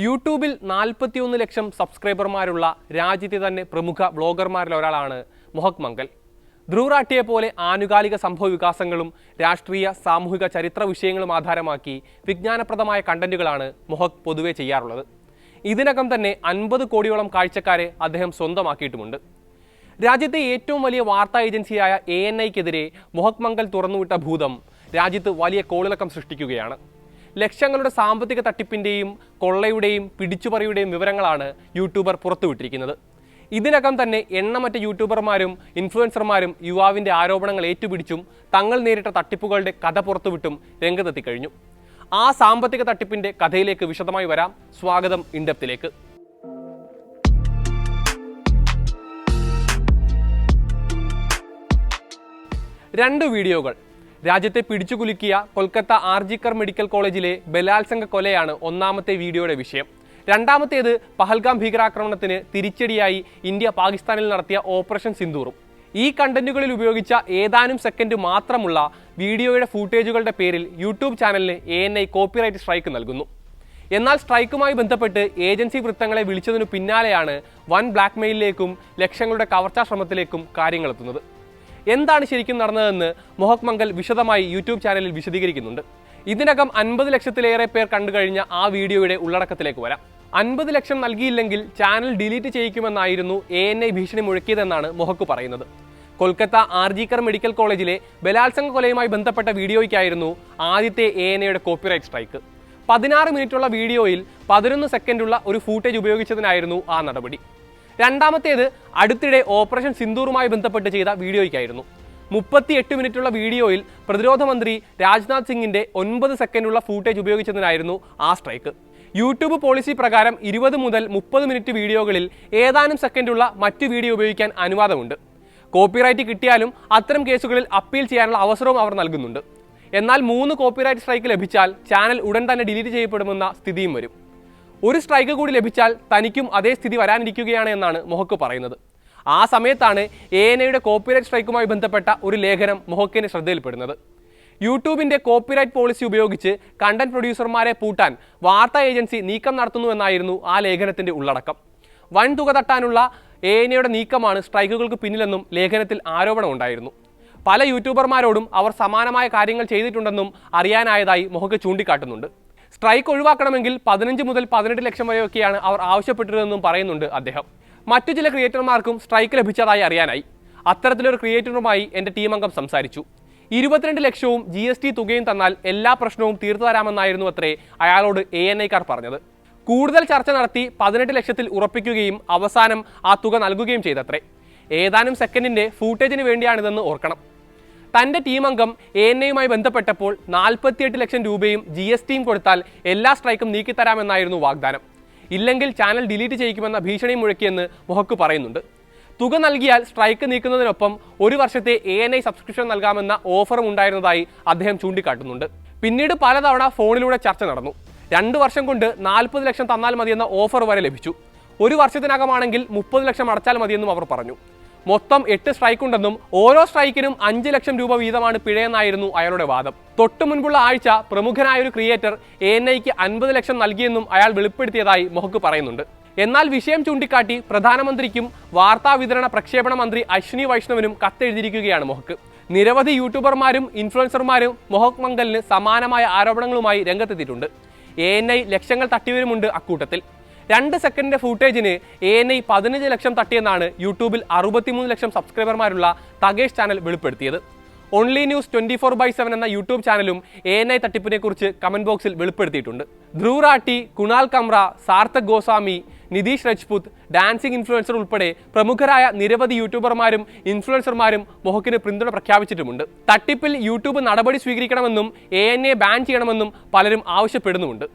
യൂട്യൂബിൽ 41 ലക്ഷം സബ്സ്ക്രൈബർമാരുള്ള രാജ്യത്തെ തന്നെ പ്രമുഖ ബ്ലോഗർമാരിൽ ഒരാളാണ് മൊഹക് മംഗൽ. ധ്രുവ് റാഠിയെ പോലെ ആനുകാലിക സംഭവ വികാസങ്ങളും രാഷ്ട്രീയ സാമൂഹിക ചരിത്ര വിഷയങ്ങളും ആധാരമാക്കി വിജ്ഞാനപ്രദമായ കണ്ടന്റുകളാണ് മൊഹക് പൊതുവെ ചെയ്യാറുള്ളത്. ഇതിനകം തന്നെ 50 കോടിയോളം കാഴ്ചക്കാരെ അദ്ദേഹം സ്വന്തമാക്കിയിട്ടുമുണ്ട്. രാജ്യത്തെ ഏറ്റവും വലിയ വാർത്താ ഏജൻസിയായ ANIക്കെതിരെ മൊഹക് മംഗൽ തുറന്നുവിട്ട ഭൂതം രാജ്യത്ത് വലിയ കോളിളക്കം സൃഷ്ടിക്കുകയാണ്. ലക്ഷങ്ങളുടെ സാമ്പത്തിക തട്ടിപ്പിന്റെയും കൊള്ളയുടെയും പിടിച്ചുപറിയുടെയും വിവരങ്ങളാണ് യൂട്യൂബർ പുറത്തുവിട്ടിരിക്കുന്നത്. ഇതിനകം തന്നെ എണ്ണമറ്റ യൂട്യൂബർമാരും ഇൻഫ്ലുവൻസർമാരും യുവാവിന്റെ ആരോപണങ്ങൾ ഏറ്റുപിടിച്ചും തങ്ങൾ നേരിട്ട തട്ടിപ്പുകളുടെ കഥ പുറത്തുവിട്ടും രംഗത്തെത്തിക്കഴിഞ്ഞു. ആ സാമ്പത്തിക തട്ടിപ്പിന്റെ കഥയിലേക്ക് വിശദമായി വരാം. സ്വാഗതം ഇൻഡെപ്തിലേക്ക്. രണ്ട് വീഡിയോകൾ. രാജ്യത്തെ പിടിച്ചുകുലുക്കിയ കൊൽക്കത്ത ആർജിക്കർ മെഡിക്കൽ കോളേജിലെ ബലാത്സംഗ കൊലയാണ് ഒന്നാമത്തെ വീഡിയോയുടെ വിഷയം. രണ്ടാമത്തേത് പഹൽഗാം ഭീകരാക്രമണത്തിന് തിരിച്ചടിയായി ഇന്ത്യ പാകിസ്ഥാനിൽ നടത്തിയ ഓപ്പറേഷൻ സിന്ദൂറും. ഈ കണ്ടന്റുകളിൽ ഉപയോഗിച്ച ഏതാനും സെക്കൻഡ് മാത്രമുള്ള വീഡിയോയുടെ ഫൂട്ടേജുകളുടെ പേരിൽ യൂട്യൂബ് ചാനലിന് ANI കോപ്പിറൈറ്റ് സ്ട്രൈക്ക് നൽകുന്നു. എന്നാൽ സ്ട്രൈക്കുമായി ബന്ധപ്പെട്ട് ഏജൻസി വൃത്തങ്ങളെ വിളിച്ചതിനു പിന്നാലെയാണ് വൻ ബ്ലാക്ക്മെയിലിലേക്കും ലക്ഷങ്ങളുടെ കവർച്ചാ ശ്രമത്തിലേക്കും കാര്യങ്ങളെത്തുന്നത്. എന്താണ് ശരിക്കും നടന്നതെന്ന് മൊഹക് മംഗൽ വിശദമായി യൂട്യൂബ് ചാനലിൽ വിശദീകരിക്കുന്നുണ്ട്. ഇതിനകം 50 ലക്ഷത്തിലേറെ പേർ കണ്ടുകഴിഞ്ഞ ആ വീഡിയോയുടെ ഉള്ളടക്കത്തിലേക്ക് വരാം. 50 ലക്ഷം നൽകിയില്ലെങ്കിൽ ചാനൽ ഡിലീറ്റ് ചെയ്യിക്കുമെന്നായിരുന്നു ANI ഭീഷണി മുഴക്കിയതെന്നാണ് മൊഹക് പറയുന്നത്. കൊൽക്കത്ത ആർജിക്കർ മെഡിക്കൽ കോളേജിലെ ബലാത്സംഗ കൊലയുമായി ബന്ധപ്പെട്ട വീഡിയോയ്ക്കായിരുന്നു ആദ്യത്തെ ANIയുടെ കോപ്പിറൈറ്റ് സ്ട്രൈക്ക്. 16 മിനിറ്റുള്ള വീഡിയോയിൽ 11 സെക്കൻഡുള്ള ഒരു ഫൂട്ടേജ് ഉപയോഗിച്ചതിനായിരുന്നു ആ നടപടി. രണ്ടാമത്തേത് അടുത്തിടെ ഓപ്പറേഷൻ സിന്ദൂറുമായി ബന്ധപ്പെട്ട് ചെയ്ത വീഡിയോയ്ക്കായിരുന്നു. 38 മിനിറ്റുള്ള വീഡിയോയിൽ പ്രതിരോധ മന്ത്രി രാജ്നാഥ് സിംഗിന്റെ 9 സെക്കൻഡുള്ള ഫൂട്ടേജ് ഉപയോഗിച്ചതിനായിരുന്നു ആ സ്ട്രൈക്ക്. യൂട്യൂബ് പോളിസി പ്രകാരം 20 മുതൽ 30 മിനിറ്റ് വീഡിയോകളിൽ ഏതാനും സെക്കൻഡുള്ള മറ്റു വീഡിയോ ഉപയോഗിക്കാൻ അനുവാദമുണ്ട്. കോപ്പിറൈറ്റ് കിട്ടിയാലും അത്തരം കേസുകളിൽ അപ്പീൽ ചെയ്യാനുള്ള അവസരവും അവർ നൽകുന്നുണ്ട്. എന്നാൽ 3 കോപ്പിറൈറ്റ് സ്ട്രൈക്ക് ലഭിച്ചാൽ ചാനൽ ഉടൻ തന്നെ ഡിലീറ്റ് ചെയ്യപ്പെടുമെന്ന സ്ഥിതിയും വരും. ഒരു സ്ട്രൈക്ക് കൂടി ലഭിച്ചാൽ തനിക്കും അതേ സ്ഥിതി വരാനിരിക്കുകയാണ് എന്നാണ് മൊഹക് പറയുന്നത്. ആ സമയത്താണ് ANIയുടെ കോപ്പിറൈറ്റ് സ്ട്രൈക്കുമായി ബന്ധപ്പെട്ട ഒരു ലേഖനം മൊഹക്കിന്റെ ശ്രദ്ധയിൽപ്പെടുന്നത്. യൂട്യൂബിന്റെ കോപ്പിറൈറ്റ് പോളിസി ഉപയോഗിച്ച് കണ്ടന്റ് പ്രൊഡ്യൂസർമാരെ പൂട്ടാൻ വാർത്താ ഏജൻസി നീക്കം നടത്തുന്നുവെന്നായിരുന്നു ആ ലേഖനത്തിന്റെ ഉള്ളടക്കം. വൻ തുക തട്ടാനുള്ള ANIയുടെ നീക്കമാണ് സ്ട്രൈക്കുകൾക്ക് പിന്നിലെന്നും ലേഖനത്തിൽ ആരോപണമുണ്ടായിരുന്നു. പല യൂട്യൂബർമാരോടും അവർ സമാനമായ കാര്യങ്ങൾ ചെയ്തിട്ടുണ്ടെന്നും അറിയാനായതായി മൊഹക് ചൂണ്ടിക്കാട്ടുന്നുണ്ട്. സ്ട്രൈക്ക് ഒഴിവാക്കണമെങ്കിൽ 15 മുതൽ 18 ലക്ഷം വരെയൊക്കെയാണ് അവർ ആവശ്യപ്പെട്ടിരുന്നതെന്നും പറയുന്നുണ്ട് അദ്ദേഹം. മറ്റു ചില ക്രിയേറ്റർമാർക്കും സ്ട്രൈക്ക് ലഭിച്ചതായി അറിയാനായി. അത്തരത്തിലൊരു ക്രിയേറ്ററുമായി എൻ്റെ ടീം അംഗം സംസാരിച്ചു. 22 ലക്ഷവും GST തുകയും തന്നാൽ എല്ലാ പ്രശ്നവും തീർത്തു തരാമെന്നായിരുന്നു അത്രേ അയാളോട് ANIക്കാർ പറഞ്ഞത്. കൂടുതൽ ചർച്ച നടത്തി 18 ലക്ഷത്തിൽ ഉറപ്പിക്കുകയും അവസാനം ആ തുക നൽകുകയും ചെയ്തത്രേ. ഏതാനും സെക്കൻഡിന്റെ ഫൂട്ടേജിന് വേണ്ടിയാണിതെന്ന് ഓർക്കണം. തന്റെ ടീം അംഗം ANIയുമായി ബന്ധപ്പെട്ടപ്പോൾ 48 ലക്ഷം രൂപയും GSTയും കൊടുത്താൽ എല്ലാ സ്ട്രൈക്കും നീക്കിത്തരാമെന്നായിരുന്നു വാഗ്ദാനം. ഇല്ലെങ്കിൽ ചാനൽ ഡിലീറ്റ് ചെയ്യിക്കുമെന്ന ഭീഷണി മുഴക്കിയെന്ന് മൊഹക് പറയുന്നുണ്ട്. തുക നൽകിയാൽ സ്ട്രൈക്ക് നീക്കുന്നതിനൊപ്പം 1 വർഷത്തെ ANI സബ്സ്ക്രിപ്ഷൻ നൽകാമെന്ന ഓഫറും ഉണ്ടായിരുന്നതായി അദ്ദേഹം ചൂണ്ടിക്കാട്ടുന്നുണ്ട്. പിന്നീട് പലതവണ ഫോണിലൂടെ ചർച്ച നടന്നു. 2 വർഷം കൊണ്ട് 40 ലക്ഷം തന്നാൽ മതിയെന്ന ഓഫർ വരെ ലഭിച്ചു. 1 വർഷത്തിനകമാണെങ്കിൽ 30 ലക്ഷം അടച്ചാൽ മതിയെന്നും അവർ പറഞ്ഞു. മൊത്തം 8 സ്ട്രൈക്ക് ഉണ്ടെന്നും ഓരോ സ്ട്രൈക്കിനും 5 ലക്ഷം രൂപ വീതമാണ് പിഴയെന്നായിരുന്നു അയാളുടെ വാദം. തൊട്ടു മുൻപുള്ള ആഴ്ച പ്രമുഖനായ ഒരു ക്രിയേറ്റർ ANIക്ക് 50 ലക്ഷം നൽകിയെന്നും അയാൾ വെളിപ്പെടുത്തിയതായി മൊഹക് പറയുന്നുണ്ട്. എന്നാൽ വിഷയം ചൂണ്ടിക്കാട്ടി പ്രധാനമന്ത്രിക്കും വാർത്താ വിതരണ പ്രക്ഷേപണ മന്ത്രി അശ്വിനി വൈഷ്ണവിനും കത്തെഴുതിയിരിക്കുകയാണ് മൊഹക്. നിരവധി യൂട്യൂബർമാരും ഇൻഫ്ലുവൻസർമാരും മൊഹക് മംഗലിന് സമാനമായ ആരോപണങ്ങളുമായി രംഗത്തെത്തിയിട്ടുണ്ട്. ANI ലക്ഷങ്ങൾ തട്ടിയവരുമുണ്ട് അക്കൂട്ടത്തിൽ. 2 സെക്കൻഡിന്റെ ഫൂട്ടേജിന് ANI 15 ലക്ഷം തട്ടിയെന്നാണ് യൂട്യൂബിൽ 63 ലക്ഷം സബ്സ്ക്രൈബർമാരുള്ള തകേഷ് ചാനൽ വെളിപ്പെടുത്തിയത്. ഓൺലി ന്യൂസ് 24/7 എന്ന യൂട്യൂബ് ചാനലും ANI തട്ടിപ്പിനെ കുറിച്ച് കമന്റ് ബോക്സിൽ വെളിപ്പെടുത്തിയിട്ടുണ്ട്. ധ്രുവ് റാഠി, കുണാൽ കംറ, സാർത്ഥക് ഗോസ്വാമി, നിതീഷ് രജ്പുത്, ഡാൻസിംഗ് ഇൻഫ്ലുവൻസർ ഉൾപ്പെടെ പ്രമുഖരായ നിരവധി യൂട്യൂബർമാരും ഇൻഫ്ലുവൻസർമാരും മൊഹക്കിന് പിന്തുണ പ്രഖ്യാപിച്ചിട്ടുമുണ്ട്. തട്ടിപ്പിൽ യൂട്യൂബ് നടപടി സ്വീകരിക്കണമെന്നും ANIയെ ബാൻ ചെയ്യണമെന്നും പലരും ആവശ്യപ്പെടുന്നുമുണ്ട്.